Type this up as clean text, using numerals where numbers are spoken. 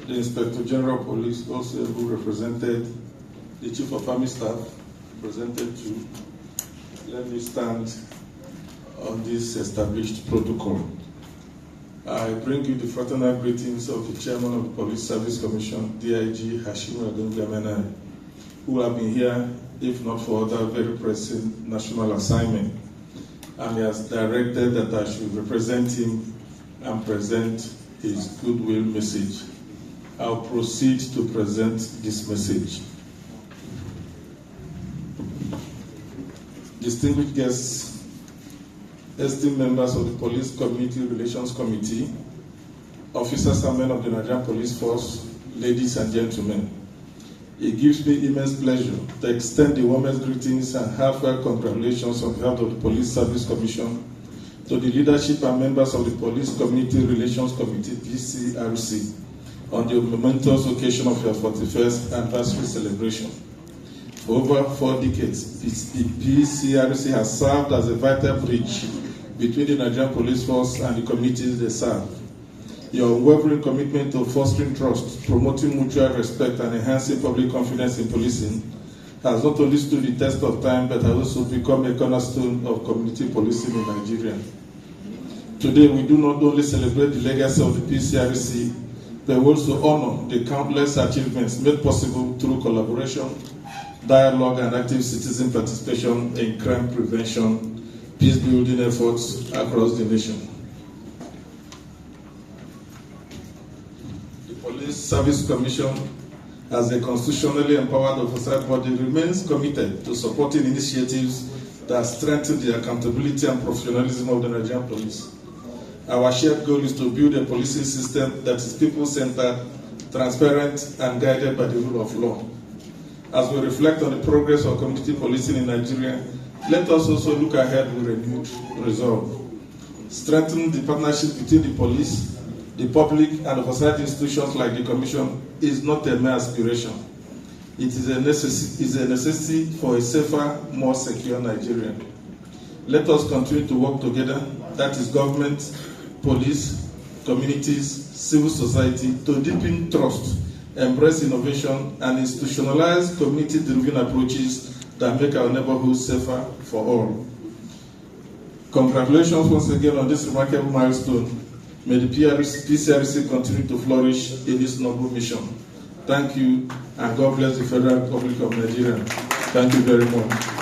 the Inspector General of Police, also who represented the Chief of Army Staff, presented to. Let me stand on this established protocol. I bring you the fraternal greetings of the Chairman of the Police Service Commission, DIG Hashimu Adungamena, who have been here, if not for other very pressing national assignment. And he has directed that I should represent him and present his goodwill message. I'll proceed to present this message. Distinguished guests, esteemed members of the Police Community Relations Committee, officers and men of the Nigerian Police Force, ladies and gentlemen, it gives me immense pleasure to extend the warmest greetings and heartfelt congratulations on behalf of the Police Service Commission to the leadership and members of the Police Community Relations Committee, PCRC, on the momentous occasion of your 41st anniversary celebration. For over 4 decades, the PCRC has served as a vital bridge between the Nigerian Police Force and the communities they serve. Your unwavering commitment to fostering trust, promoting mutual respect, and enhancing public confidence in policing has not only stood the test of time, but has also become a cornerstone of community policing in Nigeria. Today, we do not only celebrate the legacy of the PCRC, but we also honor the countless achievements made possible through collaboration, dialogue, and active citizen participation in crime prevention, peace-building efforts across the nation. The Police Service Commission, as a constitutionally empowered oversight body, remains committed to supporting initiatives that strengthen the accountability and professionalism of the Nigerian police. Our shared goal is to build a policing system that is people-centered, transparent, and guided by the rule of law. As we reflect on the progress of community policing in Nigeria, let us also look ahead with renewed resolve. Strengthening the partnership between the police, the public, and oversight institutions like the Commission is not a mere aspiration. It is a necessity for a safer, more secure Nigeria. Let us continue to work together, that is government, police, communities, civil society, to deepen trust, embrace innovation, and institutionalize community-driven approaches that make our neighborhoods safer for all. Congratulations once again on this remarkable milestone. May the PCRC continue to flourish in this noble mission. Thank you, and God bless the Federal Republic of Nigeria. Thank you very much.